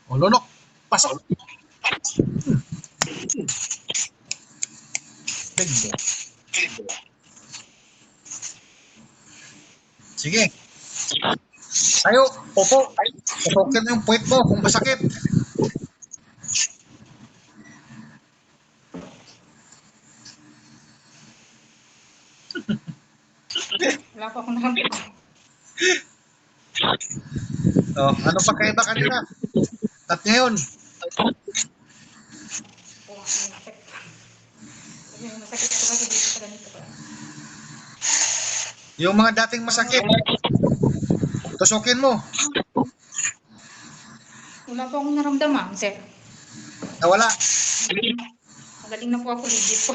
O, lunok. Pasok. Bigbo. Sige. Tayo, popo. Pusokin mo yung puwet mo kung masakit. Wala po akong nakabuka. Oh, ano pa kaiba kanina? At ngayon, Oh, masakit. Yung masakit ko kasi dito sa ganito pa. yung mga dating masakit, tusukin mo. Wala po akong naramdaman, sir. Nawala. Magaling na po ako, legit po.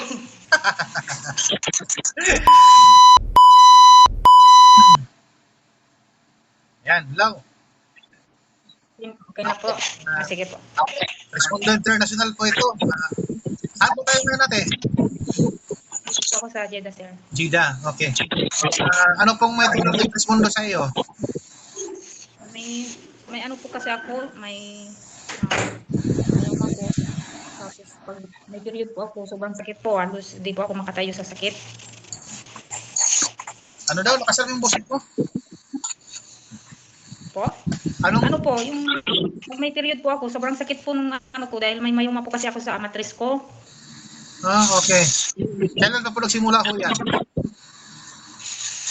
Yan, lang. Okay na po. Sige po. Respondo International po ito. Saan po tayo ngayon natin? Ito ako sa Jeddah, sir. Jeddah, okay. Ano pong may tulong ng Respondo sa iyo? May ano po kasi ako, may ano po. Tapos pag may period po ako, sobrang sakit po. Halos di po ako makatayo sa sakit. Ano daw, nakasal yung boses mo? Po? Ano po, yung pag may period po ako, sobrang sakit po nung ano ko dahil may mayuma po kasi ako sa mattress ko. Okay. Kailan na po nagsimula ko yan?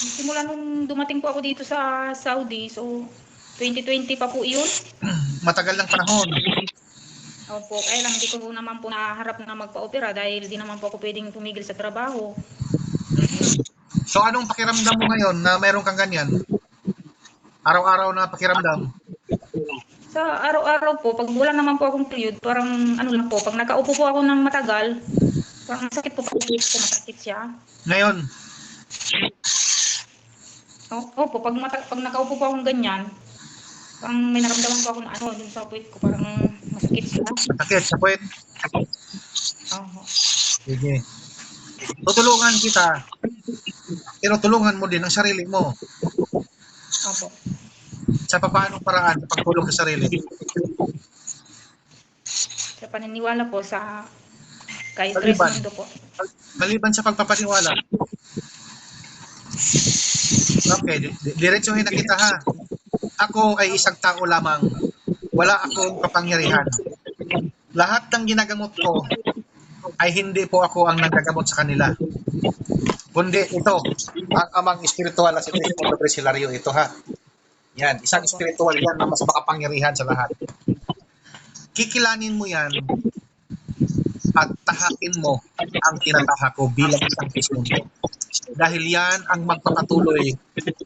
Simula nung dumating po ako dito sa Saudi, so 2020 pa po iyon. Matagal ng panahon. Opo, kaya lang hindi ko naman po naharap na magpa-opera dahil di naman po ako pwedeng tumigil sa trabaho. So anong pakiramdam mo ngayon na mayroon kang ganyan? Araw-araw na pakiramdam? Sa araw-araw po, pag wala naman po akong period, parang ano lang po, pag nakaupo po ako ng matagal, parang masakit po masakit siya. Ngayon? Opo, pag nakaupo po akong ganyan, parang may naramdaman po ako na ano, dun sa puwit ko, parang masakit siya. Masakit sa puwet? Oo. Sige. Tutulungan kita. Pero tulungan mo din ang sarili mo. Opo. Sa papaanong paraan sa pagtulong sa sarili? Sa paniniwala po sa kay Maliban. Tres Mundo po. Maliban sa pagpapaniwala. Okay, diretsuhin na kita ha. Ako ay isang tao lamang. Wala akong kapangyarihan. Lahat ng ginagamot ko ay hindi po ako ang nanggagamot sa kanila. Kundi ito, ang amang espiritual na si Trismundo Hilario, ito ha. Yan, isang espiritual yan na mas makapangyarihan sa lahat. Kikilanin mo yan at tahakin mo ang tinatahak ko bilang isang Trismundo. Dahil yan ang magpapatuloy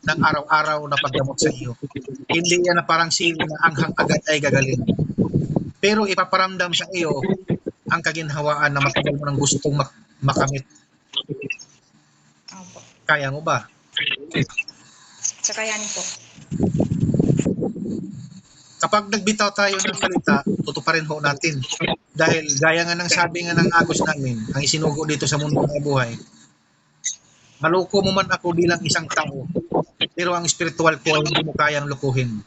ng araw-araw na paggamot sa iyo. Hindi yan na parang sili na anghang agad ay gagaling. Pero ipaparamdam sa iyo ang kaginhawaan na matagal mo nang gustong makamit. Opo. Kaya mo ba? Kakayanin po. Kapag nagbitaw tayo ng salita, tutuparin ho natin. Dahil gaya nga ng sabi nga ng agos namin, ang isinugo dito sa mundo ng buhay, maluko mo man ako bilang isang tao, pero ang spiritual ko ay hindi mo kayang lukuhin.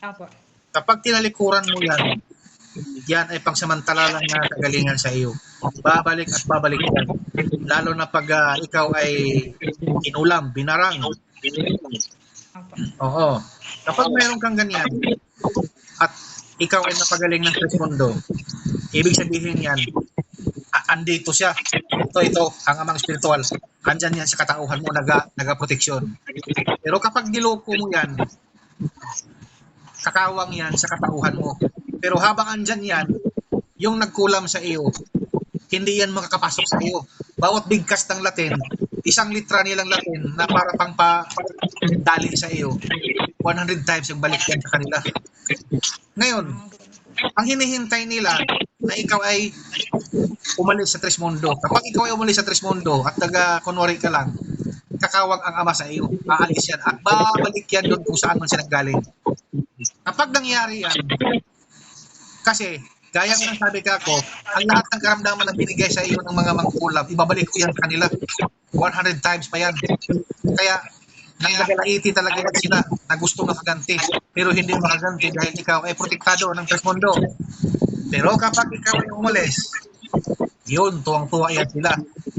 Opo. Kapag tinalikuran mo yan, yan ay pangsamantala lang na kagalingan sa iyo. Babalik at babalik yan. Lalo na pag ikaw ay inulam, binarang. Opo. Oo. Kapag mayroon kang ganyan at ikaw ay napagaling ng Trismundo, ibig sabihin yan, andito siya. Ito, ang amang spiritual. Andyan yan sa katauhan mo, naga-proteksyon. Pero kapag niloko mo yan, kakawang yan sa katauhan mo. Pero habang andyan yan, yung nagkulam sa iyo, hindi yan makakapasok sa iyo. Bawat bigkas ng Latin, isang litra nilang Latin na para pang dali sa iyo, 100 times yung balik yan sa kanila. Ngayon, ang hinihintay nila na ikaw ay umalis sa Trismundo. Kapag ikaw ay umalis sa Trismundo at kunwari ka lang, kakawag ang ama sa iyo, aalis yan at babalik yan doon kung saan man siya nanggaling. Kapag nangyari yan, kasi gaya ng sabi ka ako, ang lahat ng karamdaman na binigay sa iyo ng mga mangkulam, ibabalik ko yan sa kanila 100 times pa yan. Kaya Nagagalaiti talaga yan sila na gusto makaganti pero hindi makaganti dahil ikaw ay protektado ng Trismondo. Pero kapag ikaw ay umalis, yun, tuwang-tuwa yan sila.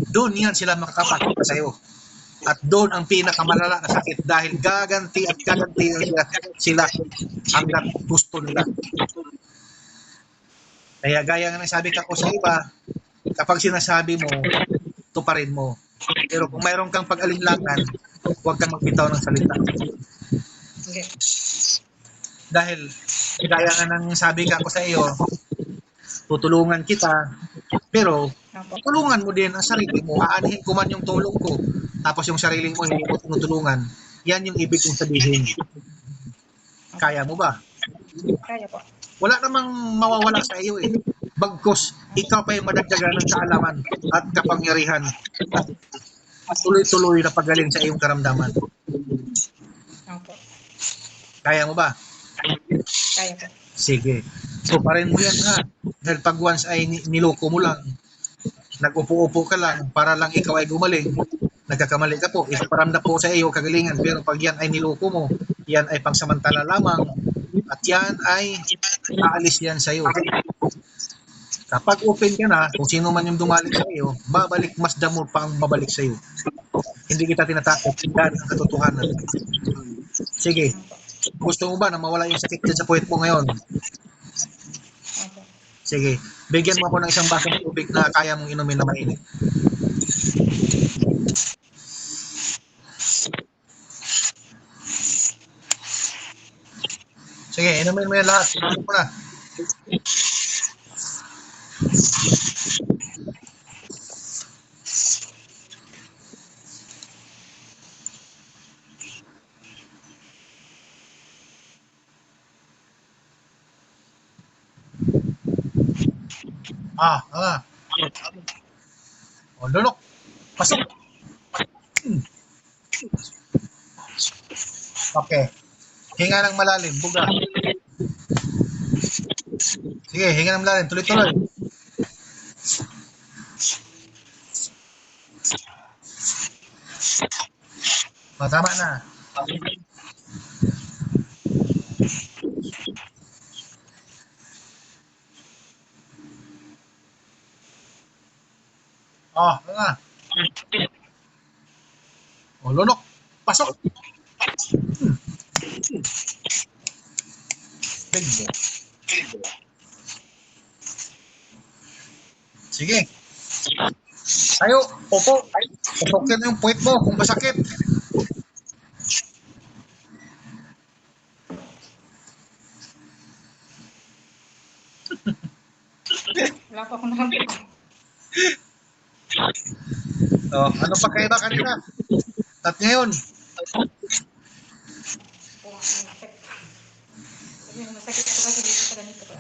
Doon yan sila makakapakita sa'yo. At doon ang pinakamalala na sakit dahil gaganti at gaganti sila hanggang gusto nila. Kaya gaya nga ng sabi ko sa iba, kapag sinasabi mo, tuparin mo. Pero kung mayroon kang pag-alinlangan, huwag kang magbitaw ng salita. Okay. Dahil, gaya nga ng sabi ko sa iyo, tutulungan kita, pero tulungan mo din ang sarili mo. Aanhin ko man yung tulong ko, tapos yung sarili mo hindi mo tinutulungan. Yan yung ibig kong sabihin. Kaya mo ba? Kaya po. Wala namang mawawala sa iyo eh. Bagkus, ikaw pa yung madagdagan ng kaalaman at kapangyarihan at tuloy-tuloy na pagaling sa iyong karamdaman. Opo. Kaya mo ba? Kaya po. Sige. So, parin mo yan ha. Dahil pag once ay niloko mo lang, nag-upo-upo ka lang para lang ikaw ay gumaling, nagkakamali ka po. Ipaparamdam po sa iyo kagalingan. Pero pag yan ay niloko mo, yan ay pangsamantala lamang at yan ay aalis yan sa iyo. Kapag open ka na, kung sino man yung dumalik sa iyo, babalik, mas damo pa ang babalik sa iyo. Hindi kita tinatakot. Yan ang katotohanan. Sige. Gusto mo ba na mawala yung sakit dyan sa puwet mo ngayon? Opo. Sige. Bigyan mo ako ng isang basong tubig na kaya mong inumin na mainit. Sige, inumin mo yan lahat. Inumin mo na. Ah. O, lulok. Pasok. Okay. Hinga ng malalim. Buga. Sige, hinga ng malalim. Tuloy-tuloy. O, tama na. Oh, nga. O, lunok. Pasok. Bigbo. Sige. Tayo, popo. Pupokin mo yung puwet mo kung masakit. Wala pa akong nakakamali. Oh, ano pa kayo ba kanina? At ngayon, Masakit po kasi dito sa ganito pa.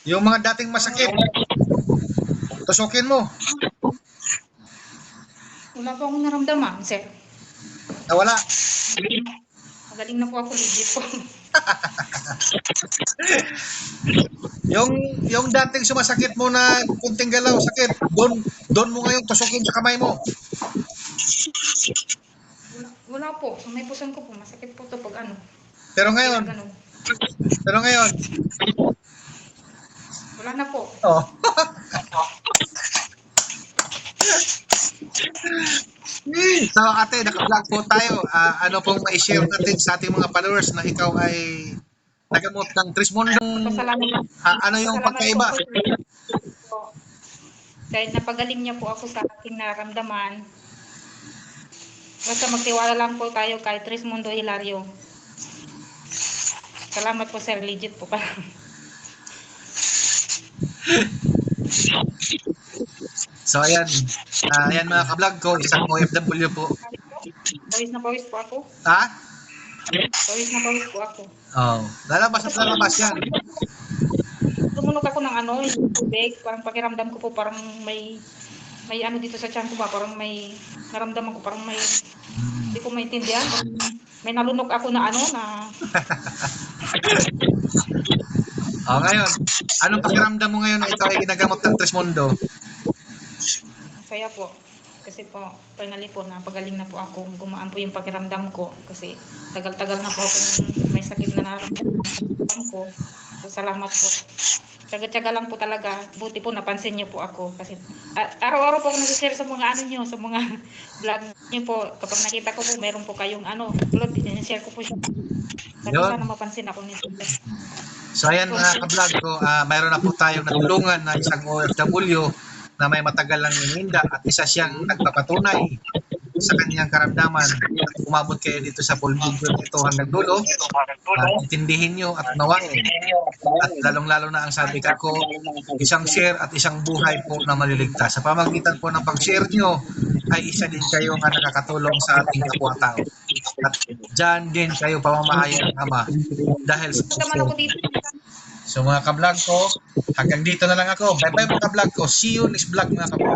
yung mga dating masakit, tusukin mo. Wala po akong naramdaman, sir. Nawala. Magaling na po ako, legit po. Yung dating sumasakit mo na kunting galaw, sakit, doon mo ngayon tusukin sa kamay mo. Wala po. Sa may puson ko po, masakit po to pag ano. Pero ngayon, Ganun. Wala na po. oh. So ate, naka-vlog po tayo. Ano pong ma-share natin sa ating mga followers na ikaw ay nagamot ng Trismondong, Pasalamat. ano yung pagkaiba? Po. Dahil napagaling niya po ako sa aking naramdaman. Basta magtiwala lang po tayo kay Trismondo Hilario. Salamat po, sir. Legit po pa. So ayan, ayan mga ka-vlog ko, isang OFW po. Pawis na pawis po ako. Ha? Pawis na pawis po ako. Oh, lalabas at lalabas yan. Tumunog ako ng ano, yung tubig. Parang pakiramdam ko po parang may ano dito sa tiyan ko ba. Parang may naramdaman ko. Parang may, hindi ko maintindihan. May nalunok ako na ano na Oh, ngayon, anong pakiramdam mo ngayon na ikaw ay ginagamot ng Trismondo? saya po. Kasi Kasi po, finally po, napagaling na po ako. Gumaan po yung pakiramdam ko. Kasi tagal-tagal na po akong may sakit na nararamdaman ko. So, salamat po. Tsaga-tsaga lang po talaga. Buti po napansin niyo po ako. Kasi araw-araw po ako nag-share sa mga ano niyo, sa mga vlog niyo po. Kapag nakita ko po, meron po kayong upload, share ko po siya. Kasi Yun. sana mapansin ako nito. So ayan mga ka-vlog ko, mayroon na po tayong natulungan na isang OFW na may matagal lang ininda at isa siyang nagpapatunay sa kanyang karamdaman. At umabot kayo dito sa full video nito hanggang dulo. Intindihin nyo at nawain. At lalong-lalo na ang sabi ko, isang share at isang buhay po na maliligtas. Sa pamagitan po ng pag-share nyo, ay isa din kayo nga nakakatulong sa ating kapwa-tao. At dyan din kayo pamamahayan ng Ama dahil sa Naman ako dito. So mga ka-vlog ko, hanggang dito na lang ako. Bye-bye mga ka-vlog ko. See you next vlog mga ka-vlog.